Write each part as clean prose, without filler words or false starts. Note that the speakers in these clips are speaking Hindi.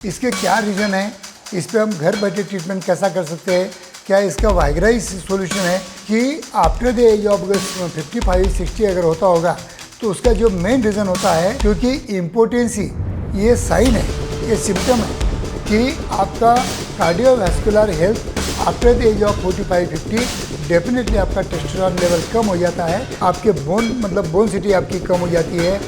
इसके क्या रीज़न है, इस पे हम घर बैठे ट्रीटमेंट कैसा कर सकते हैं, क्या इसका वाइग्राइज सॉल्यूशन है कि आफ्टर द एज ऑफ 55-60 अगर होता होगा तो उसका जो मेन रीज़न होता है, क्योंकि इम्पोर्टेंसी ये साइन है, ये सिम्टम है कि आपका cardiovascular health after the age of 45-50 definitely आपका टेस्टोस्टेरोन लेवल कम हो जाता है, आपके बोन सिटी आपकी कम हो जाती है,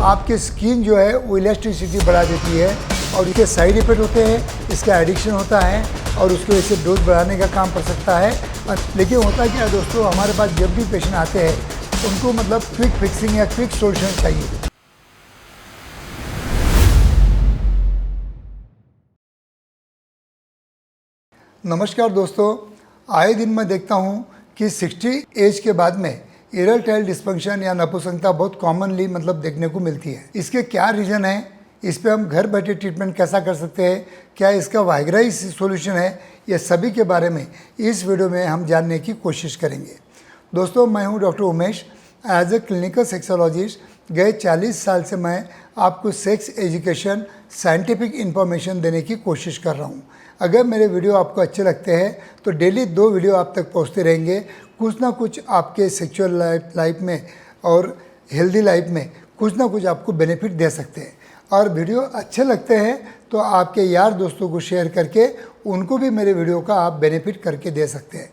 आपकी स्किन जो है वो इलास्टिसिटी बढ़ा देती है और इसके साइड इफेक्ट होते हैं, इसका एडिक्शन होता है और उसकी वजह से डोज बढ़ाने का काम कर सकता है। लेकिन होता क्या है दोस्तों, हमारे पास जब भी पेशेंट आते हैं उनको क्विक फिक्सिंग या क्विक सॉल्यूशन चाहिए। नमस्कार दोस्तों, आए दिन मैं देखता हूँ कि 60 एज के बाद में इरेक्टाइल डिस्फंक्शन या नपुंसकता बहुत कॉमनली देखने को मिलती है। इसके क्या रीज़न है, इस पे हम घर बैठे ट्रीटमेंट कैसा कर सकते हैं, क्या इसका वाइग्राइज सॉल्यूशन है, ये सभी के बारे में इस वीडियो में हम जानने की कोशिश करेंगे। दोस्तों, मैं हूं doctor Umesh. As a clinical sexologist गए 40 साल से मैं आपको सेक्स एजुकेशन, साइंटिफिक इन्फॉर्मेशन देने की कोशिश कर रहा हूं। अगर मेरे वीडियो आपको अच्छे लगते हैं तो डेली 2 वीडियो आप तक पहुंचते रहेंगे। कुछ ना कुछ आपके सेक्सुअल लाइफ में और हेल्दी लाइफ में कुछ ना कुछ आपको बेनिफिट दे सकते हैं। और वीडियो अच्छे लगते हैं तो आपके यार दोस्तों को शेयर करके उनको भी मेरे वीडियो का आप बेनिफिट करके दे सकते हैं।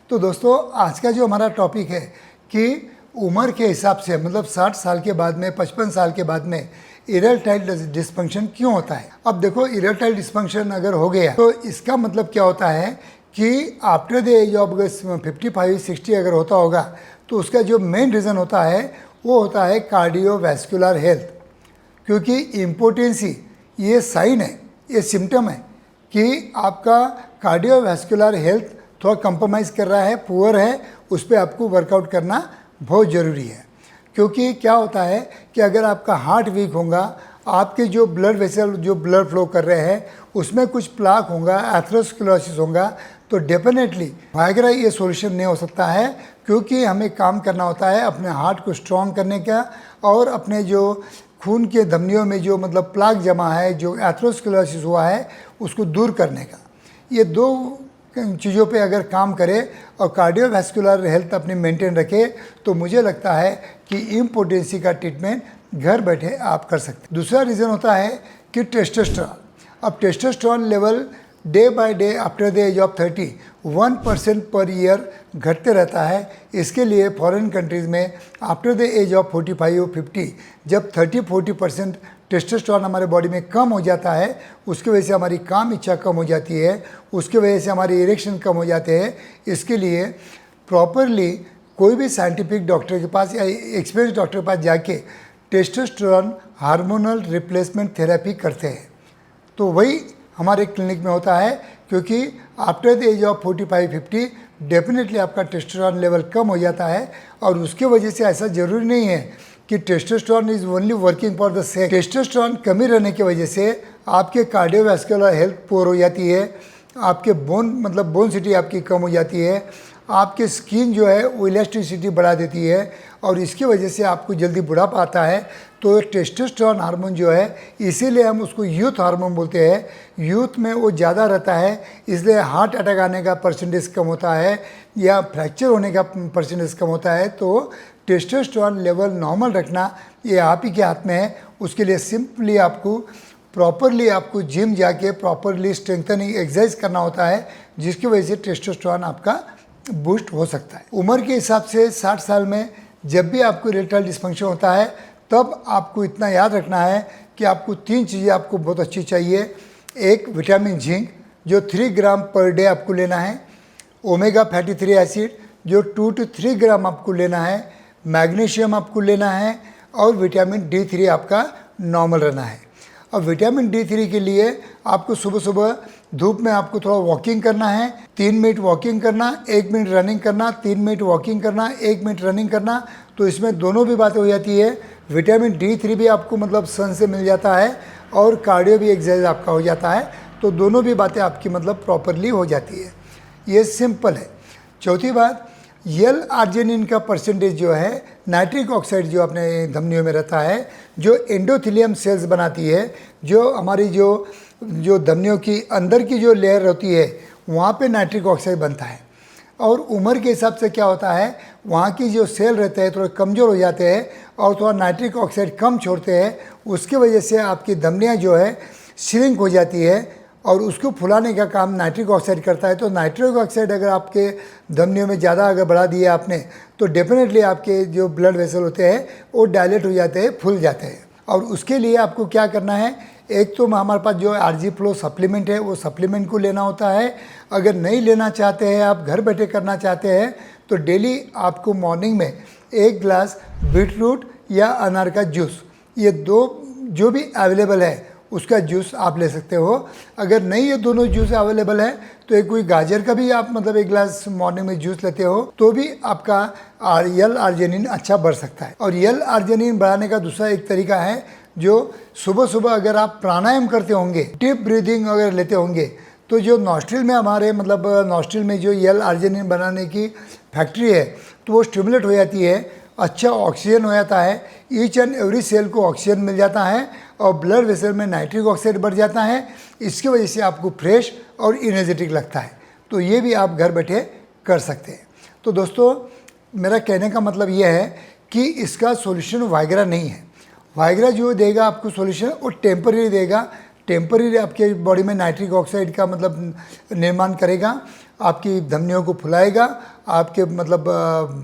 तो दोस्तों, आज का जो हमारा टॉपिक है कि उम्र के हिसाब से 60 साल के बाद में, 55 साल के बाद में इरेक्टाइल डिस्फंक्शन क्यों होता है। अब देखो, इरेक्टाइल डिस्फंक्शन अगर हो गया तो इसका क्या होता है कि आफ्टर द एज ऑफ 55-60 अगर होता होगा तो उसका जो मेन रीज़न होता है वो होता है कार्डियोवैस्कुलर हेल्थ। क्योंकि इम्पोर्टेंसी ये साइन है, ये सिम्टम है कि आपका कार्डियोवैस्कुलर हेल्थ थोड़ा कंप्रोमाइज़ कर रहा है, पुअर है, उस पर आपको वर्कआउट करना बहुत ज़रूरी है। क्योंकि क्या होता है कि अगर आपका हार्ट वीक होगा, आपके जो ब्लड वेसल जो ब्लड फ्लो कर रहे हैं उसमें कुछ प्लाक होगा, एथेरोस्क्लेरोसिस होगा, तो डेफिनेटली वाइग्रा ये सॉल्यूशन नहीं हो सकता है। क्योंकि हमें काम करना होता है अपने हार्ट को स्ट्रॉन्ग करने का और अपने जो खून के धमनियों में जो प्लाक जमा है, जो एथेरोस्क्लेरोसिस हुआ है, उसको दूर करने का। ये 2 चीज़ों पे अगर काम करे और कार्डियोवैस्कुलर हेल्थ अपनी मेंटेन रखे तो मुझे लगता है कि इम्पोर्टेंसी का ट्रीटमेंट घर बैठे आप कर सकते हैं। दूसरा रीज़न होता है कि टेस्टोस्टेरोन। अब testosterone level day by day after the age of 30 1% per year घटते रहता है। इसके लिए फॉरेन कंट्रीज़ में आफ्टर द एज ऑफ 45-50 जब 30-40% टेस्टोस्टेरोन हमारे बॉडी में कम हो जाता है, उसकी वजह से हमारी काम इच्छा कम हो जाती है, उसकी वजह से हमारी इरेक्शन कम हो जाते हैं। इसके लिए प्रॉपरली कोई भी साइंटिफिक डॉक्टर के पास या एक्सपीरियंस डॉक्टर के पास जाके टेस्टोस्टेरोन हार्मोनल रिप्लेसमेंट थेरेपी करते हैं। तो वही हमारे क्लिनिक में होता है, क्योंकि after the age of 45-50 definitely आपका टेस्टोस्टेरोन लेवल कम हो जाता है और उसके वजह से ऐसा ज़रूरी नहीं है कि testosterone is only working for the sex. Testosterone कमी रहने की वजह से आपके कार्डियोवैस्कुलर हेल्थ पुअर हो जाती है, आपके बोन सिटी आपकी कम हो जाती है, आपकी स्किन जो है वो इलास्टिसिटी बढ़ा देती है और इसकी वजह से आपको जल्दी बुढ़ापा आता है। तो टेस्टोस्टेरोन हार्मोन जो है, इसीलिए हम उसको यूथ हार्मोन बोलते हैं। यूथ में वो ज़्यादा रहता है, इसलिए हार्ट अटैक आने का परसेंटेज कम होता है या फ्रैक्चर होने का परसेंटेज कम होता है। तो टेस्टोस्टेरोन लेवल नॉर्मल रखना ये आप ही के हाथ में है। उसके लिए सिंपली आपको प्रॉपरली आपको जिम जाके प्रॉपरली स्ट्रेंथनिंग एक्सरसाइज करना होता है, जिसकी वजह से टेस्टोस्टेरोन आपका बूस्ट हो सकता है। उम्र के हिसाब से 60 साल में जब भी आपको इरेक्टाइल डिस्फंक्शन होता है तब आपको इतना याद रखना है कि आपको 3 चीज़ें आपको बहुत अच्छी चाहिए। एक, विटामिन जिंक जो 3 ग्राम पर डे आपको लेना है। ओमेगा फैटी 3 एसिड जो 2 to 3 ग्राम आपको लेना है। मैग्नीशियम आपको लेना है और विटामिन D3 आपका नॉर्मल रहना है। अब विटामिन D3 के लिए आपको सुबह सुबह धूप में आपको थोड़ा वॉकिंग करना है। 3 मिनट वॉकिंग करना, 1 मिनट रनिंग करना, 3 मिनट वॉकिंग करना, 1 मिनट रनिंग करना। तो इसमें दोनों भी बातें हो जाती है। विटामिन D3 भी आपको सन से मिल जाता है और कार्डियो भी एक्सरसाइज आपका हो जाता है। तो दोनों भी बातें आपकी प्रॉपरली हो जाती है। ये सिंपल है। चौथी बात, यल आर्जिनिन का परसेंटेज जो है, नाइट्रिक ऑक्साइड जो अपने धमनियों में रहता है, जो एंडोथेलियम सेल्स बनाती है, जो हमारी जो जो धमनियों की अंदर की जो लेयर होती है वहाँ पे नाइट्रिक ऑक्साइड बनता है। और उम्र के हिसाब से क्या होता है, वहाँ की जो सेल रहते हैं थोड़े कमज़ोर हो जाते हैं और थोड़ा नाइट्रिक ऑक्साइड कम छोड़ते हैं, उसकी वजह से आपकी धमनियाँ जो है श्रिंक हो जाती है और उसको फुलाने का काम नाइट्रिक ऑक्साइड करता है। तो नाइट्रिक ऑक्साइड अगर आपके धमनियों में ज़्यादा अगर बढ़ा दिया आपने तो डेफिनेटली आपके जो ब्लड वेसल होते हैं वो डायलेट हो जाते हैं, फूल जाते हैं। और उसके लिए आपको क्या करना है, एक तो हमारे पास जो आरजी फ्लो सप्लीमेंट है वो सप्लीमेंट को लेना होता है। अगर नहीं लेना चाहते हैं, आप घर बैठे करना चाहते हैं, तो डेली आपको मॉर्निंग में 1 गिलास बीटरूट या अनार का जूस, ये 2 जो भी अवेलेबल है उसका जूस आप ले सकते हो। अगर नहीं ये दोनों जूस अवेलेबल है तो एक कोई गाजर का भी आप मतलब 1 गिलास मॉर्निंग में जूस लेते हो तो भी आपका यल आर्जिनिन अच्छा बढ़ सकता है। और यल आर्जिनिन बढ़ाने का दूसरा एक तरीका है, जो सुबह सुबह अगर आप प्राणायाम करते होंगे, डीप ब्रीदिंग अगर लेते होंगे, तो जो नॉस्ट्रिल में हमारे मतलब नॉस्ट्रिल में जो यल आर्जिनिन बनाने की फैक्ट्री है तो वो स्टिमुलेट हो जाती है, अच्छा ऑक्सीजन हो जाता है, ईच एंड एवरी सेल को ऑक्सीजन मिल जाता है और ब्लड वेसल में नाइट्रिक ऑक्साइड बढ़ जाता है। इसकी वजह से आपको फ्रेश और इनर्जेटिक लगता है। तो ये भी आप घर बैठे कर सकते हैं। तो दोस्तों, मेरा कहने का मतलब ये है कि इसका सॉल्यूशन वाइग्रा नहीं है। वाइग्रा जो देगा आपको सॉल्यूशन वो टेम्पररी देगा, टेम्पररी आपके बॉडी में नाइट्रिक ऑक्साइड का मतलब निर्माण करेगा, आपकी धमनियों को फुलाएगा, आपके मतलब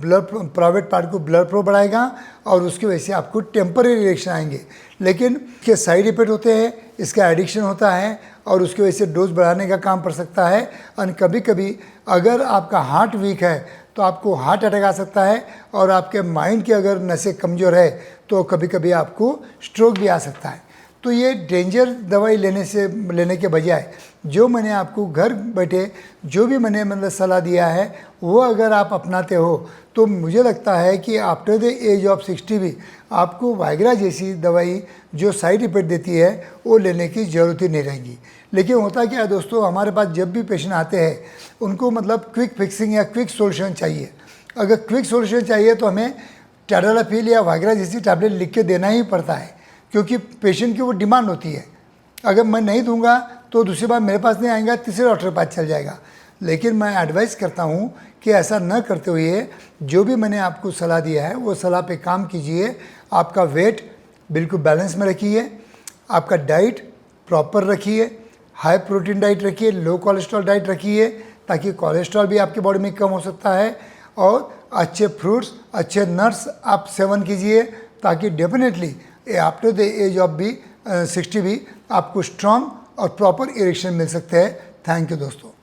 ब्लड प्राइवेट पार्ट को ब्लड फ्लो बढ़ाएगा और उसकी वजह से आपको टेम्पररी रिएक्शन आएंगे। लेकिन इसके साइड इफेक्ट होते हैं, इसका एडिक्शन होता है और उसकी वजह से डोज बढ़ाने का काम पड़ सकता है। और कभी कभी अगर आपका हार्ट वीक है तो आपको हार्ट अटैक आ सकता है और आपके माइंड की अगर नसें कमज़ोर है तो कभी कभी आपको स्ट्रोक भी आ सकता है। तो ये डेंजर दवाई लेने के बजाय जो मैंने आपको घर बैठे जो भी मैंने मतलब सलाह दिया है वो अगर आप अपनाते हो तो मुझे लगता है कि आफ्टर द एज ऑफ 60 भी आपको वाइग्रा जैसी दवाई जो साइड इफेक्ट देती है वो लेने की ज़रूरत ही नहीं रहेगी। लेकिन होता क्या है दोस्तों, हमारे पास जब भी पेशेंट आते हैं उनको मतलब क्विक फिक्सिंग या क्विक सोल्यूशन चाहिए। अगर क्विक सोल्यूशन चाहिए तो हमें टैडोलाफिल या वाइग्रा जैसी टैबलेट लिख के देना ही पड़ता है, क्योंकि पेशेंट की वो डिमांड होती है। अगर मैं नहीं दूंगा तो दूसरी बार मेरे पास नहीं आएगा, तीसरे डॉक्टर के पास चल जाएगा। लेकिन मैं एडवाइस करता हूँ कि ऐसा न करते हुए जो भी मैंने आपको सलाह दिया है वो सलाह पे काम कीजिए। आपका वेट बिल्कुल बैलेंस में रखिए, आपका डाइट प्रॉपर रखिए, हाई प्रोटीन डाइट रखिए, लो कोलेस्ट्रॉल डाइट रखिए ताकि कोलेस्ट्रॉल भी आपकी बॉडी में कम हो सकता है। और अच्छे फ्रूट्स, अच्छे नट्स आप सेवन कीजिए ताकि definitely after the age of भी 60 भी आपको स्ट्रॉन्ग और प्रॉपर इरेक्शन मिल सकते हैं। थैंक यू दोस्तों।